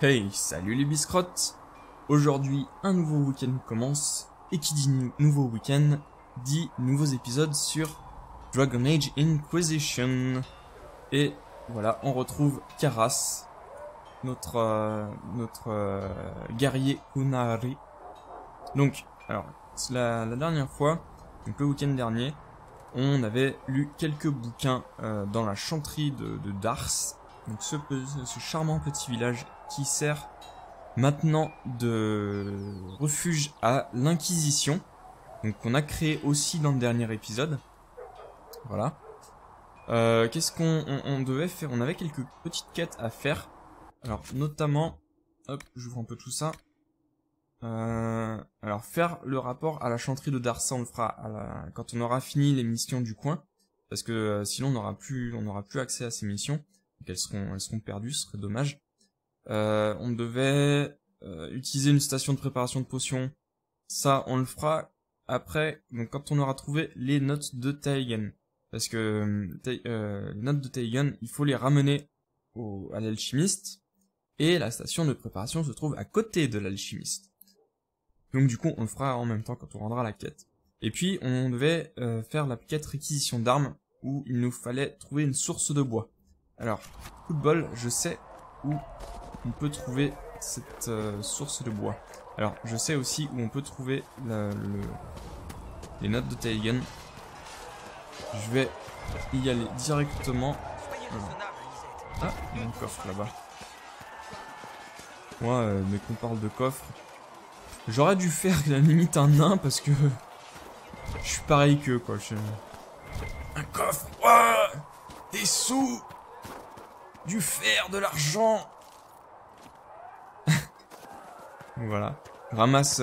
Hey, salut les biscrottes. Aujourd'hui, un nouveau week-end commence, et qui dit nouveau week-end, dit nouveaux épisodes sur Dragon Age Inquisition. Et voilà, on retrouve Karas, notre guerrier Unari. Donc, alors, la dernière fois, donc le week-end dernier, on avait lu quelques bouquins dans la chanterie de Dars, donc ce charmant petit village qui sert maintenant de refuge à l'Inquisition, donc qu'on a créé aussi dans le dernier épisode. Voilà. Qu'est-ce qu'on devait faire? On avait quelques petites quêtes à faire. Alors notamment, hop, j'ouvre un peu tout ça. Alors faire le rapport à la chanterie de Darsa, on le fera quand on aura fini les missions du coin, parce que sinon on n'aura plus accès à ces missions, donc elles seront perdues, ce serait dommage. On devait utiliser une station de préparation de potions, ça on le fera après, donc quand on aura trouvé les notes de Taigen, parce que les notes de Taigen, il faut les ramener à l'alchimiste, et la station de préparation se trouve à côté de l'alchimiste. Donc du coup, on le fera en même temps quand on rendra la quête. Et puis, on devait faire la quête réquisition d'armes, où il nous fallait trouver une source de bois. Alors, coup de bol, je sais où on peut trouver cette source de bois. Alors, je sais aussi où on peut trouver les notes de Taigen. Je vais y aller directement. Ah, il y a un coffre là-bas. Moi, mais qu'on parle de coffre... J'aurais dû faire à la limite un nain parce que je suis pareil qu'eux quoi. Un coffre, ouah, des sous, du fer, de l'argent. Voilà. Je ramasse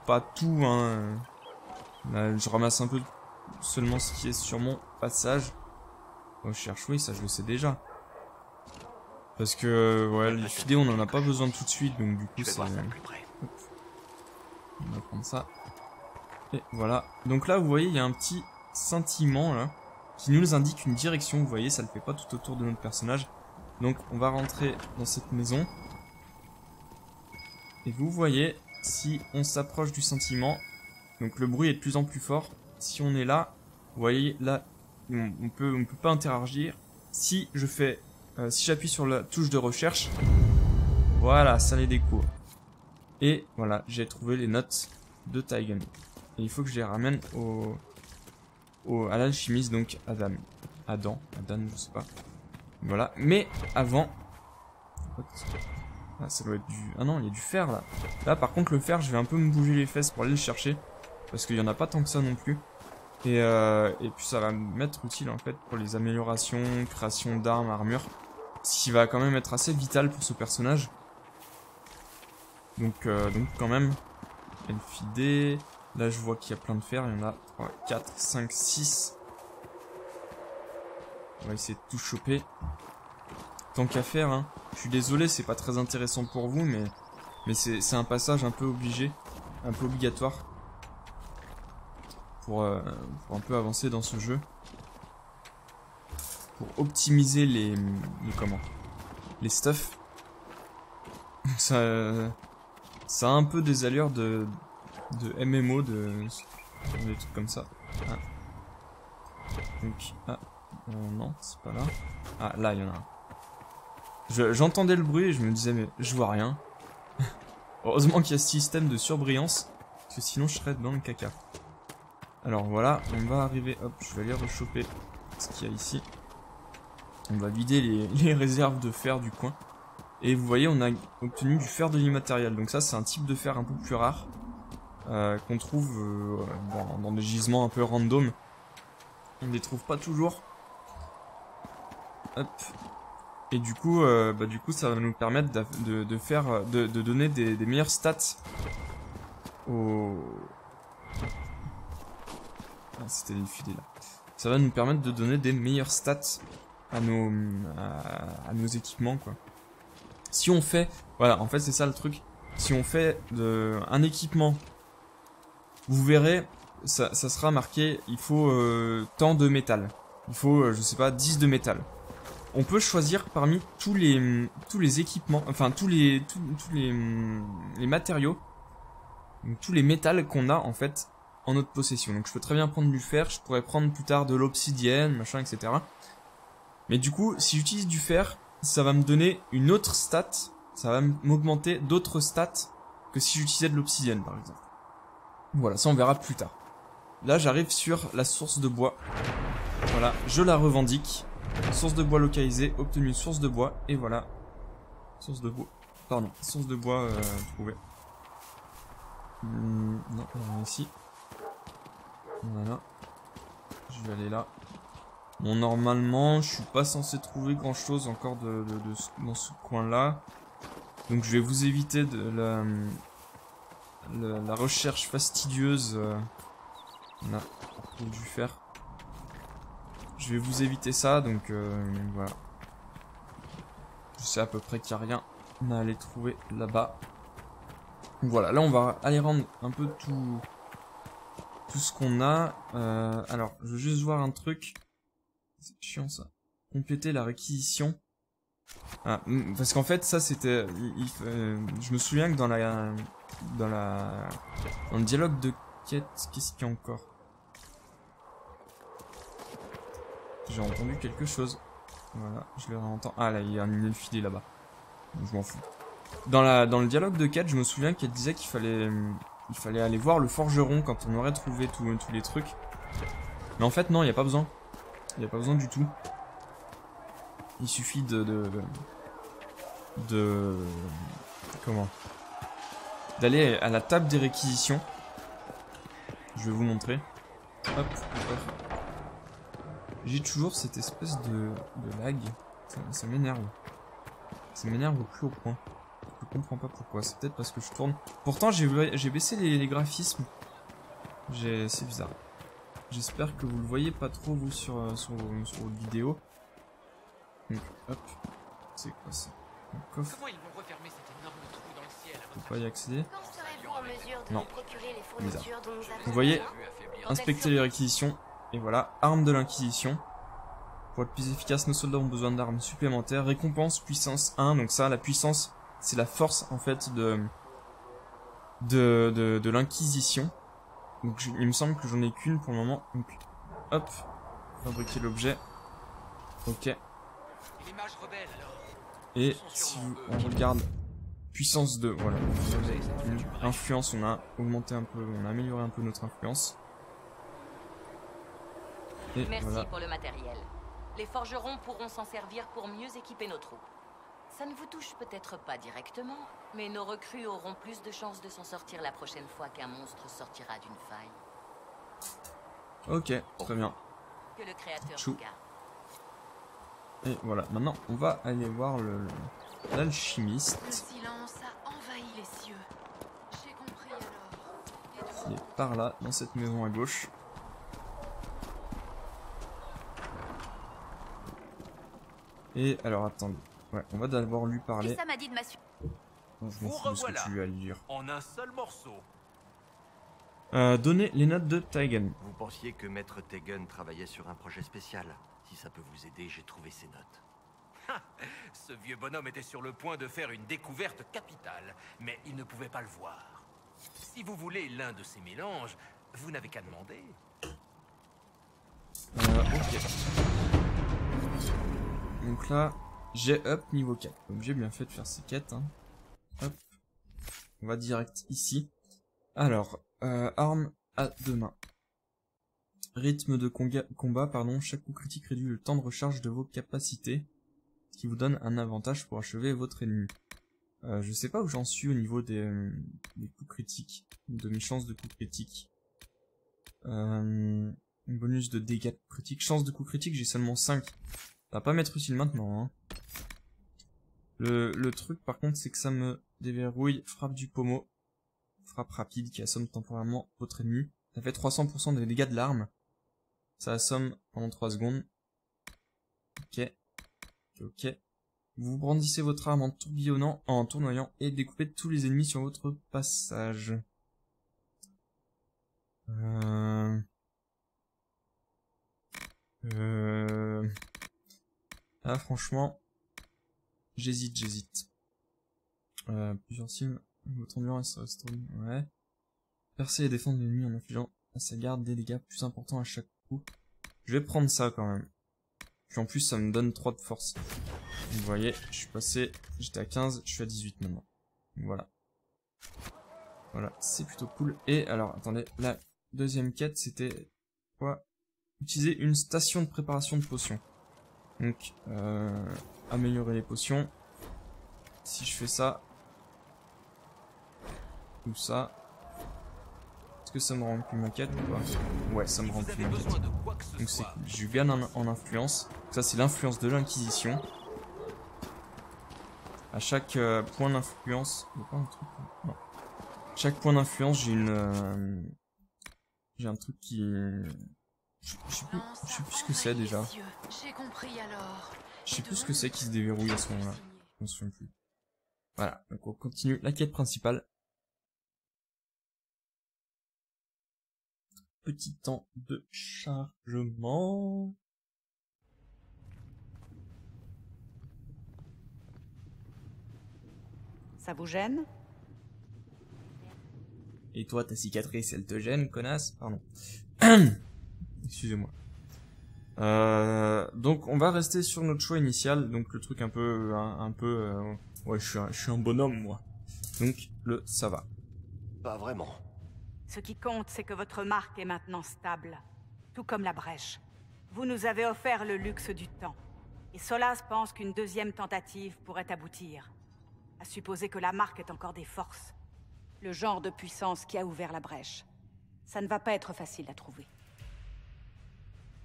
pas tout, hein. Là, je ramasse un peu seulement ce qui est sur mon passage. Oh, je cherche, oui, ça je le sais déjà. Parce que ouais, les filets on en a pas besoin tout de suite, donc du coup c'est... On va prendre ça. Et voilà. Donc là, vous voyez, il y a un petit scintillement là qui nous indique une direction. Vous voyez, ça le fait pas tout autour de notre personnage. Donc, on va rentrer dans cette maison. Et vous voyez, si on s'approche du scintillement, donc le bruit est de plus en plus fort. Si on est là, vous voyez, là, on peut pas interagir. Si je fais, si j'appuie sur la touche de recherche, voilà, ça les découvre. Et voilà, j'ai trouvé les notes de Taigen. Et il faut que je les ramène à l'alchimiste, donc Adam, je sais pas. Voilà, mais avant... Ah, ça doit être du... Ah non, il y a du fer là. Là par contre le fer, je vais un peu me bouger les fesses pour aller le chercher. Parce qu'il y en a pas tant que ça non plus. Et puis ça va m'être utile en fait pour les améliorations, création d'armes, armure. Ce qui va quand même être assez vital pour ce personnage. Donc quand même, LFD, là je vois qu'il y a plein de fer, il y en a 3, 4, 5, 6. On va essayer de tout choper. Tant qu'à faire, hein. Je suis désolé, c'est pas très intéressant pour vous, mais c'est un passage un peu obligé, un peu obligatoire. Pour un peu avancer dans ce jeu. Pour optimiser les stuffs. Ça a un peu des allures de MMO, des trucs comme ça. Ah. Donc, non, c'est pas là. Ah, là, il y en a un. J'entendais le bruit et je me disais, mais je vois rien. Heureusement qu'il y a ce système de surbrillance, parce que sinon je serais dans le caca. Alors voilà, on va arriver, hop, je vais aller rechoper ce qu'il y a ici. On va vider les réserves de fer du coin. Et vous voyez, on a obtenu du fer de l'immatériel. Donc ça, c'est un type de fer un peu plus rare. Qu'on trouve dans des gisements un peu random. On ne les trouve pas toujours. Hop. Et du coup, ça va nous permettre de donner des meilleures stats aux... Ah, c'était les filets là. Ça va nous permettre de donner des meilleures stats à nos équipements, quoi. Si on fait, voilà, en fait c'est ça le truc. Si on fait un équipement, vous verrez, ça sera marqué, il faut tant de métal. Il faut, je sais pas, 10 de métal. on peut choisir parmi tous les équipements, enfin tous les matériaux, donc, tous les métals qu'on a en fait en notre possession. Donc je peux très bien prendre du fer, je pourrais prendre plus tard de l'obsidienne, machin, etc. Mais du coup, si j'utilise du fer, ça va me donner une autre stat, ça va m'augmenter d'autres stats que si j'utilisais de l'obsidienne par exemple. Voilà, ça on verra plus tard. Là j'arrive sur la source de bois. Voilà, je la revendique. Source de bois localisée, obtenue source de bois, et voilà. Source de bois, pardon, source de bois trouvée. Non, on va ici. Voilà. Je vais aller là. Bon, normalement, je suis pas censé trouver grand chose encore dans ce coin-là. Donc je vais vous éviter de la recherche fastidieuse. Là, on trouve du fer. Je vais vous éviter ça, donc voilà. Je sais à peu près qu'il n'y a rien à aller trouver là-bas. Voilà, là on va aller rendre un peu tout ce qu'on a. Alors, je veux juste voir un truc. C'est chiant ça. Compléter la réquisition. Ah, parce qu'en fait, ça c'était... je me souviens que dans le dialogue de quête, qu'est-ce qu'il y a encore? J'ai entendu quelque chose. Voilà, je le réentends. Ah là, il y a un filet là-bas. Je m'en fous. Dans le dialogue de quête, je me souviens qu'elle disait qu'il fallait aller voir le forgeron quand on aurait trouvé tous les trucs. Mais en fait, non, il n'y a pas besoin. Il n'y a pas besoin du tout. Il suffit comment? D'aller à la table des réquisitions. Je vais vous montrer. Hop, j'ai toujours cette espèce de lag. Ça m'énerve. Ça m'énerve au plus haut point. Je comprends pas pourquoi. C'est peut-être parce que je tourne. Pourtant, j'ai baissé les graphismes. C'est bizarre. J'espère que vous le voyez pas trop, vous, sur votre vidéo. Donc, hop. C'est quoi ça? Un coffre. Comment ils vont refermer cet énorme trou dans le ciel à On peut pas y accéder. Quand serez-vous en mesure de Non. nous procurer les fournitures dont nous avons Vous voyez, besoin? inspecter les réquisitions. Et voilà, arme de l'inquisition. Pour être plus efficace, nos soldats ont besoin d'armes supplémentaires. Récompense puissance 1. Donc ça, la puissance, c'est la force en fait de l'inquisition. Donc il me semble que j'en ai qu'une pour le moment. Donc hop, fabriquer l'objet. Ok. Et si on regarde puissance 2, voilà. Influence, on a augmenté un peu, on a amélioré un peu notre influence. Et merci voilà. pour le matériel. Les forgerons pourront s'en servir pour mieux équiper nos troupes. Ça ne vous touche peut-être pas directement, mais nos recrues auront plus de chances de s'en sortir la prochaine fois qu'un monstre sortira d'une faille. Ok, très bien. Que le créateur Chou. vous garde. Et voilà, maintenant on va aller voir l'alchimiste. Le silence a envahi les cieux. J'ai compris alors. Qui est par là, dans cette maison à gauche. Et alors attendez, ouais, on va d'abord lui parler. Et ça m'a dit de m'assurer. Non, je m'en fous de ce que tu lui as dit. en un seul morceau. Donnez les notes de Taigen. Vous pensiez que Maître Tegen travaillait sur un projet spécial. Si ça peut vous aider, j'ai trouvé ces notes. Ce vieux bonhomme était sur le point de faire une découverte capitale, mais il ne pouvait pas le voir. Si vous voulez l'un de ces mélanges, vous n'avez qu'à demander. Ok. Donc là, j'ai up niveau 4. Donc j'ai bien fait de faire ces quêtes. Hein. Hop. On va direct ici. Alors, arme à deux mains. Rythme de combat, pardon. Chaque coup critique réduit le temps de recharge de vos capacités, qui vous donne un avantage pour achever votre ennemi. Je sais pas où j'en suis au niveau des coups critiques, de mes chances de coups critiques. Bonus de dégâts critiques. Chance de coups critiques, j'ai seulement 5. Ça va pas m'être utile maintenant. Hein. Le truc par contre, c'est que ça me déverrouille frappe du pommeau. Frappe rapide qui assomme temporairement votre ennemi. Ça fait 300% des dégâts de l'arme. Ça assomme pendant 3 secondes. Ok. Ok. Vous brandissez votre arme en tourbillonnant, en tournoyant et découpez tous les ennemis sur votre passage. Ah, franchement, j'hésite. Plusieurs signes, votre endurance reste, ouais. Percer et défendre l'ennemi en infligeant à sa garde des dégâts plus importants à chaque coup. Je vais prendre ça quand même. Puis en plus, ça me donne 3 de force. Vous voyez, je suis passé, j'étais à 15, je suis à 18 maintenant. Voilà. Voilà, c'est plutôt cool. Et alors, attendez, la deuxième quête, c'était quoi? Utiliser une station de préparation de potions. Donc, améliorer les potions. Si je fais ça, ou ça, est-ce que ça me remplit ma quête ou pas? Ouais, ça me Vous remplit avez ma quête. besoin de quoi que ce Donc c'est soit. cool. Je gagne en influence. Ça, c'est l'influence de l'Inquisition. À chaque point d'influence... Il y a pas un truc... Non. Chaque point d'influence, j'ai une... j'ai un truc qui... Je sais plus ce que c'est déjà. J'ai compris alors. Je sais plus ce que c'est qui se déverrouille à ce moment-là. Je me souviens plus. Voilà, donc on continue la quête principale. Petit temps de chargement. Ça vous gêne? Et toi, ta cicatrice, elle te gêne, connasse? Pardon. Excusez-moi. Donc on va rester sur notre choix initial, donc le truc un peu, ouais, je suis un bonhomme moi. Donc ça va. Pas vraiment. Ce qui compte, c'est que votre marque est maintenant stable. Tout comme la brèche. Vous nous avez offert le luxe du temps. Et Solas pense qu'une deuxième tentative pourrait aboutir. À supposer que la marque ait encore des forces. Le genre de puissance qui a ouvert la brèche. Ça ne va pas être facile à trouver.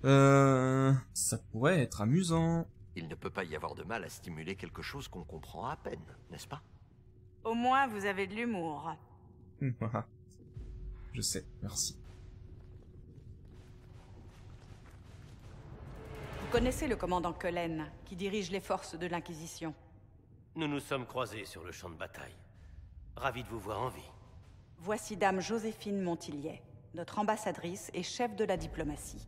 Ça pourrait être amusant. Il ne peut pas y avoir de mal à stimuler quelque chose qu'on comprend à peine, n'est-ce pas? Au moins, vous avez de l'humour. Je sais, merci. Vous connaissez le commandant Cullen, qui dirige les forces de l'Inquisition. Nous nous sommes croisés sur le champ de bataille. Ravi de vous voir en vie. Voici Dame Joséphine Montillier, notre ambassadrice et chef de la diplomatie.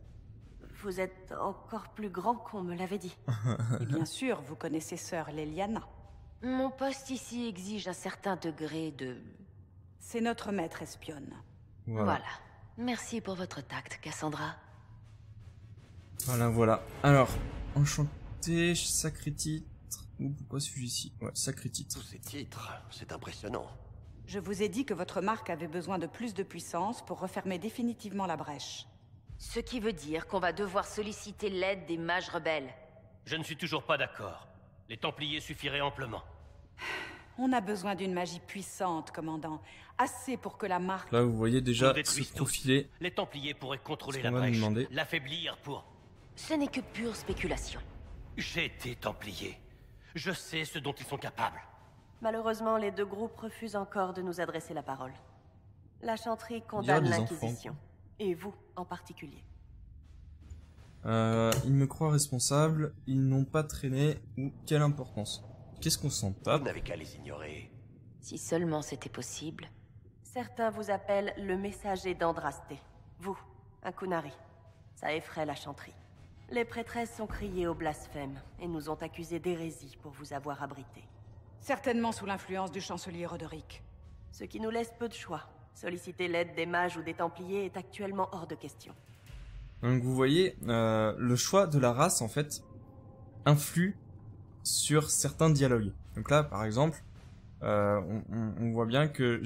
Vous êtes encore plus grand qu'on me l'avait dit. Et bien sûr, vous connaissez Sœur Leliana. Mon poste ici exige un certain degré de... C'est notre maître espionne. Voilà. Merci pour votre tact, Cassandra. Voilà. Alors, enchanté, sacré titre. Ou pourquoi suis-je ici? Ouais, sacré titre. Tous ces titres, c'est impressionnant. Je vous ai dit que votre marque avait besoin de plus de puissance pour refermer définitivement la brèche. Ce qui veut dire qu'on va devoir solliciter l'aide des mages rebelles. Je ne suis toujours pas d'accord. Les Templiers suffiraient amplement. On a besoin d'une magie puissante, commandant. Assez pour que la marque... Là, vous voyez déjà Nous se détruisent tous. profiler. Les Templiers pourraient contrôler Ce la qu'on va nous brèche, demander. l'affaiblir pour... Ce n'est que pure spéculation. J'ai été Templier. Je sais ce dont ils sont capables. Malheureusement, les deux groupes refusent encore de nous adresser la parole. La chanterie Dire condamne des l'Inquisition. Et vous, en particulier. Ils me croient responsable, ils n'ont pas traîné, ou quelle importance. Qu'est-ce qu'on s'en Vous tape? n'avez qu'à les ignorer. Si seulement c'était possible. Certains vous appellent le messager d'Andrasté. Vous, un Kunari. Ça effraie la chanterie. Les prêtresses sont criées au blasphème et nous ont accusés d'hérésie pour vous avoir abrité. Certainement sous l'influence du chancelier Roderick. Ce qui nous laisse peu de choix. Solliciter l'aide des mages ou des Templiers est actuellement hors de question. Donc vous voyez, le choix de la race, en fait, influe sur certains dialogues. Donc là, par exemple, on voit bien que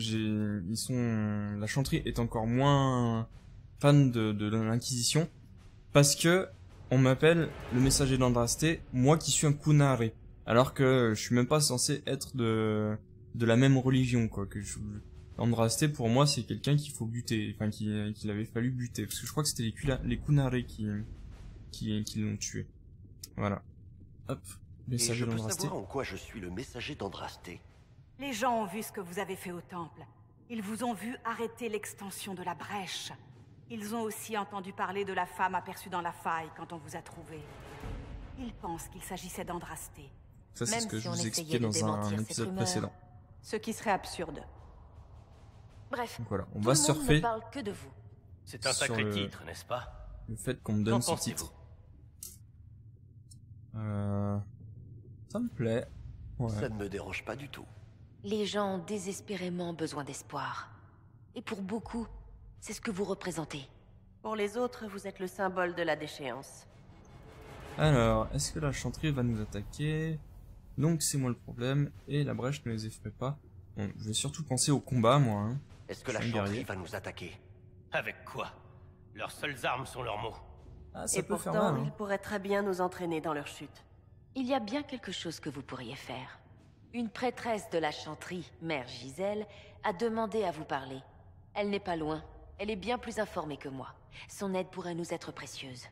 la chanterie est encore moins fan de l'Inquisition, parce que on m'appelle le messager d'Andrasté, moi qui suis un Kunari, alors que je suis même pas censé être de la même religion, quoi. Andrasté, pour moi, c'est quelqu'un qu'il faut buter, enfin qu'il avait fallu buter, parce que je crois que c'était les Kunari qui l'ont tué. Voilà. Hop, Et messager je peux d'Andrasté. savoir en quoi je suis le messager d'Andrasté. Les gens ont vu ce que vous avez fait au temple. Ils vous ont vu arrêter l'extension de la brèche. Ils ont aussi entendu parler de la femme aperçue dans la faille quand on vous a trouvé. Ils pensent qu'il s'agissait d'Andrasté. Ça, c'est Même ce que si je on vous essayait expliquais de dans démentir un cette épisode rumeur. précédent. Ce qui serait absurde. Bref, Donc voilà, on tout va le monde ne surfer parle que de vous. C'est un Sur sacré le- titre, n'est-ce pas? le fait qu'on me Qu'en donne ce pensez-vous? titre. Ça me plaît. Ouais. Ça ne me dérange pas du tout. Les gens ont désespérément besoin d'espoir. Et pour beaucoup, c'est ce que vous représentez. Pour les autres, vous êtes le symbole de la déchéance. Alors, est-ce que la chanterie va nous attaquer? Donc c'est moi le problème, et la brèche ne les effraie pas. Bon, je vais surtout penser au combat, moi. Hein. Est-ce que Je la suis un chanterie guerrier. va nous attaquer? Avec quoi? Leurs seules armes sont leurs mots. Ah, ça Et peut faire pourtant, mal. Hein. ils pourraient très bien nous entraîner dans leur chute. Il y a bien quelque chose que vous pourriez faire. Une prêtresse de la chanterie, Mère Gisèle, a demandé à vous parler. Elle n'est pas loin. Elle est bien plus informée que moi. Son aide pourrait nous être précieuse.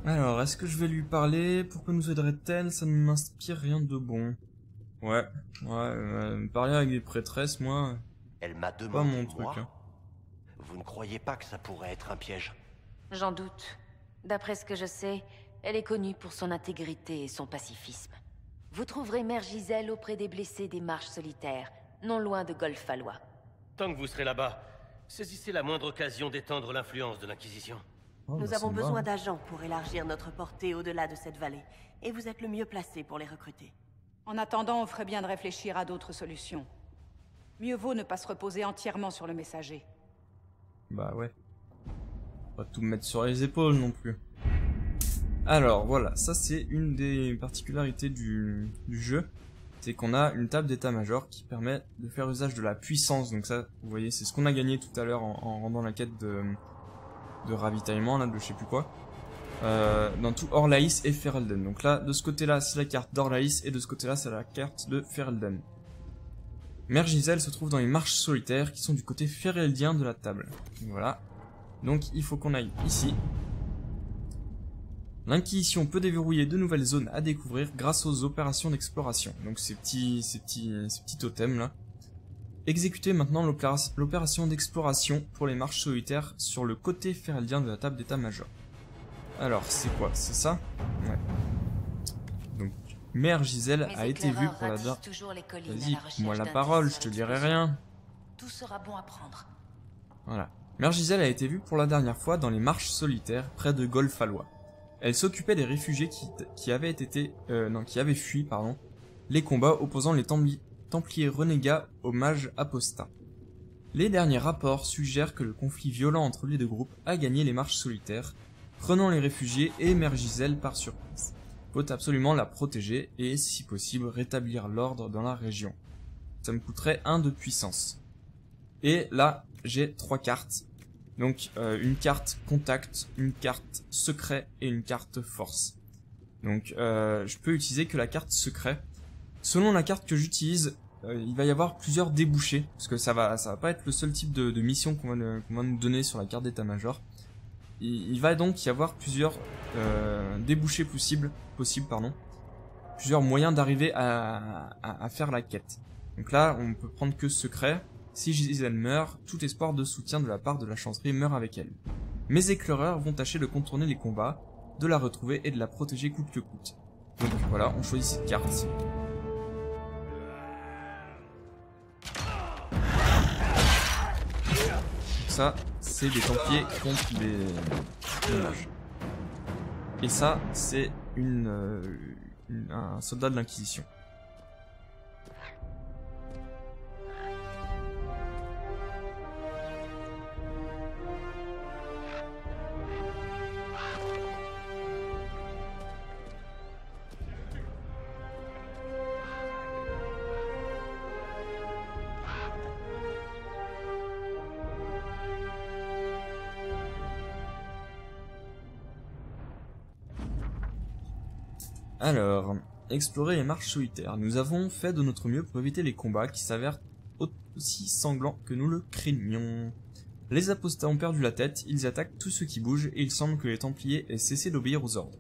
Alors, est-ce que je vais lui parler? Pourquoi nous aiderait-elle? Ça ne m'inspire rien de bon. Ouais, parler avec des prêtresses, moi, Elle m'a pas demandé, mon truc. moi. Hein. Vous ne croyez pas que ça pourrait être un piège? J'en doute. D'après ce que je sais, elle est connue pour son intégrité et son pacifisme. Vous trouverez Mère Gisèle auprès des blessés des marches solitaires, non loin de Golfalois. Tant que vous serez là-bas, saisissez la moindre occasion d'étendre l'influence de l'Inquisition. Oh, Nous bah, avons ça me va, besoin hein. d'agents pour élargir notre portée au-delà de cette vallée. Et vous êtes le mieux placé pour les recruter. En attendant, on ferait bien de réfléchir à d'autres solutions. Mieux vaut ne pas se reposer entièrement sur le messager. Bah ouais. Pas tout mettre sur les épaules non plus. Alors voilà, ça c'est une des particularités du jeu. C'est qu'on a une table d'état-major qui permet de faire usage de la puissance. Donc ça, vous voyez, c'est ce qu'on a gagné tout à l'heure en rendant la quête de ravitaillement, là, de je sais plus quoi. Dans tout Orlaïs et Ferelden. Donc là, de ce côté-là, c'est la carte d'Orlaïs et de ce côté-là, c'est la carte de Ferelden. Mère Gisèle se trouve dans les marches solitaires qui sont du côté féreldien de la table. Voilà. Donc il faut qu'on aille ici. L'Inquisition peut déverrouiller de nouvelles zones à découvrir grâce aux opérations d'exploration. Donc ces petits totems là. Exécutez maintenant l'opération d'exploration pour les marches solitaires sur le côté féreldien de la table d'état-major. Alors c'est quoi? C'est ça? Ouais. Donc Mère Gisèle a été vue pour la dernière... Vas-y, moi la parole, je te dirai rien. Tout sera bon à prendre. Voilà. Mère Gisèle a été vue pour la dernière fois dans les marches solitaires près de Golfalois. Elle s'occupait des réfugiés qui avaient fui, les combats opposant les Templiers renégats aux mages apostats. Les derniers rapports suggèrent que le conflit violent entre les deux groupes a gagné les marches solitaires, prenant les réfugiés et Mère Gisèle par surprise. Faut absolument la protéger et, si possible, rétablir l'ordre dans la région. Ça me coûterait 1 de puissance. Et là, j'ai 3 cartes. Donc une carte contact, une carte secret et une carte force. Donc je peux utiliser que la carte secret. Selon la carte que j'utilise, il va y avoir plusieurs débouchés, parce que ça va pas être le seul type de mission qu'on va nous donner sur la carte d'état-major. Il va donc y avoir plusieurs débouchés possibles, plusieurs moyens d'arriver à faire la quête. Donc là, on peut prendre que secret. Si Gisèle meurt, tout espoir de soutien de la part de la chanterie meurt avec elle. Mes éclaireurs vont tâcher de contourner les combats, de la retrouver et de la protéger coûte que coûte. Donc voilà, on choisit cette carte. Ça, c'est des Templiers contre des mages. Et ça, c'est un soldat de l'Inquisition. Alors, explorer les marches solitaires. Nous avons fait de notre mieux pour éviter les combats qui s'avèrent aussi sanglants que nous le craignions. Les apostats ont perdu la tête, ils attaquent tout ce qui bouge et il semble que les Templiers aient cessé d'obéir aux ordres.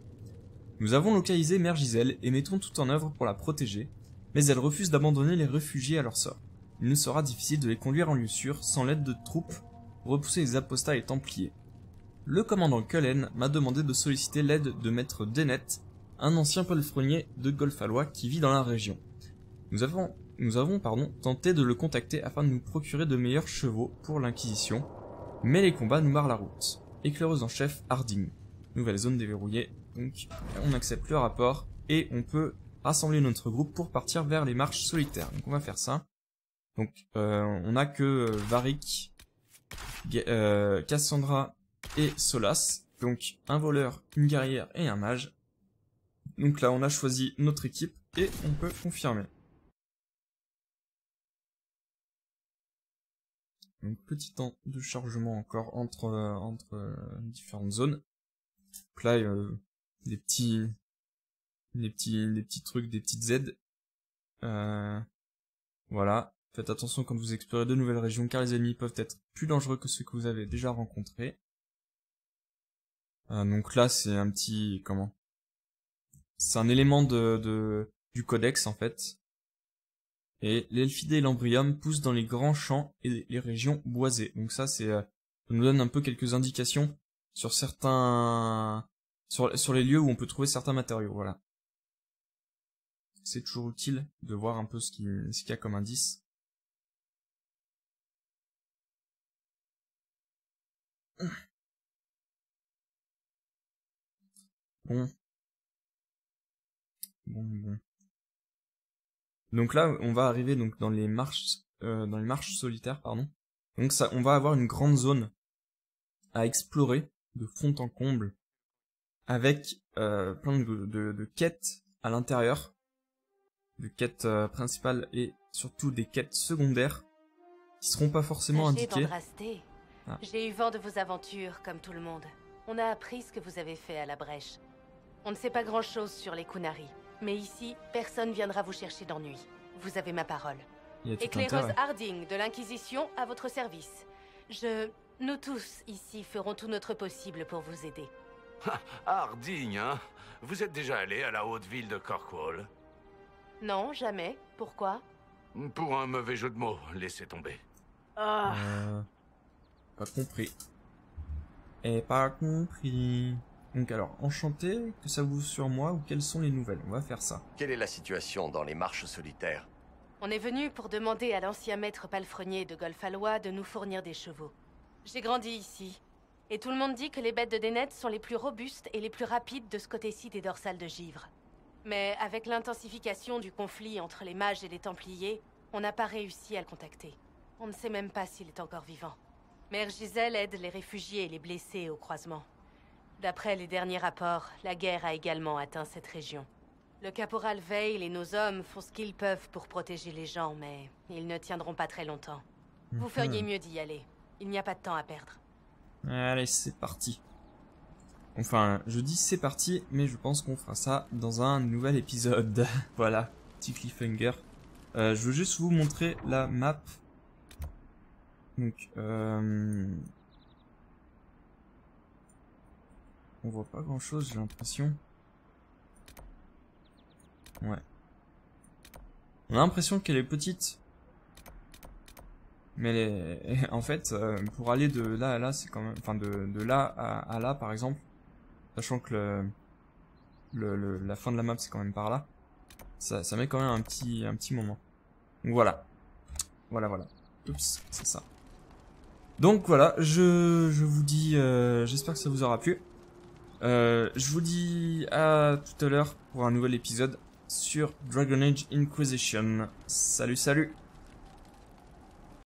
Nous avons localisé Mère Gisèle et mettons tout en œuvre pour la protéger, mais elle refuse d'abandonner les réfugiés à leur sort. Il nous sera difficile de les conduire en lieu sûr sans l'aide de troupes pour repousser les apostats et Templiers. Le commandant Cullen m'a demandé de solliciter l'aide de maître Dennett, un ancien palefrenier de Golfalois qui vit dans la région. Nous avons tenté de le contacter afin de nous procurer de meilleurs chevaux pour l'Inquisition, mais les combats nous barrent la route. Éclaireuse en chef Harding. Nouvelle zone déverrouillée, Donc on accepte le rapport et on peut rassembler notre groupe pour partir vers les marches solitaires. Donc on va faire ça. Donc on a que Varric, Cassandra et Solas. Donc un voleur, une guerrière et un mage. Donc là on a choisi notre équipe et on peut confirmer. Donc petit temps de chargement encore entre différentes zones. Donc là des petits trucs, des petites aides. Voilà. Faites attention quand vous explorez de nouvelles régions car les ennemis peuvent être plus dangereux que ceux que vous avez déjà rencontrés. Donc là c'est un petit c'est un élément du codex en fait. Et l'Elfidé et l'Ambrium poussent dans les grands champs et les régions boisées. Donc ça c'est ça nous donne un peu quelques indications sur certains sur les lieux où on peut trouver certains matériaux, voilà. C'est toujours utile de voir un peu ce qu'il y a comme indice. Bon. Donc là, on va arriver donc dans les marches solitaires, pardon. Donc ça, on va avoir une grande zone à explorer de fond en comble, avec plein de quêtes à l'intérieur, de quêtes principales et surtout des quêtes secondaires qui seront pas forcément indiquées. Ah. J'ai eu vent de vos aventures, comme tout le monde. On a appris ce que vous avez fait à la brèche. On ne sait pas grand-chose sur les Qunari. Mais ici, personne viendra vous chercher d'ennui. Vous avez ma parole. Éclaireuse Harding de l'Inquisition à votre service. Nous tous ici ferons tout notre possible pour vous aider. Harding, hein? Vous êtes déjà allé à la haute ville de Corkwall? Non, jamais. Pourquoi? Pour un mauvais jeu de mots, laissez tomber. Pas compris. Et pas compris. Donc alors, enchanté, que ça vous sur moi ou quelles sont les nouvelles? On va faire ça. Quelle est la situation dans les marches solitaires? On est venu pour demander à l'ancien maître palefrenier de Golfalois de nous fournir des chevaux. J'ai grandi ici, et tout le monde dit que les bêtes de Dénette sont les plus robustes et les plus rapides de ce côté-ci des dorsales de givre. Mais avec l'intensification du conflit entre les mages et les Templiers, on n'a pas réussi à le contacter. On ne sait même pas s'il est encore vivant. Mère Giselle aide les réfugiés et les blessés au croisement. D'après les derniers rapports, la guerre a également atteint cette région. Le caporal Veil et nos hommes font ce qu'ils peuvent pour protéger les gens, mais ils ne tiendront pas très longtemps. Vous feriez mieux d'y aller. Il n'y a pas de temps à perdre. Allez, c'est parti. Enfin, je dis c'est parti, mais je pense qu'on fera ça dans un nouvel épisode. Voilà, petit cliffhanger. Je veux juste vous montrer la map. Donc, on voit pas grand chose, j'ai l'impression. Ouais. On a l'impression qu'elle est petite. Mais elle est... en fait, pour aller de là à là, c'est quand même... Enfin, de là à là, par exemple. Sachant que la fin de la map, c'est quand même par là. Ça met quand même un petit moment. Donc voilà. Voilà. Oups, c'est ça. Donc voilà, je vous dis... j'espère que ça vous aura plu. Je vous dis à tout à l'heure pour un nouvel épisode sur Dragon Age Inquisition. Salut!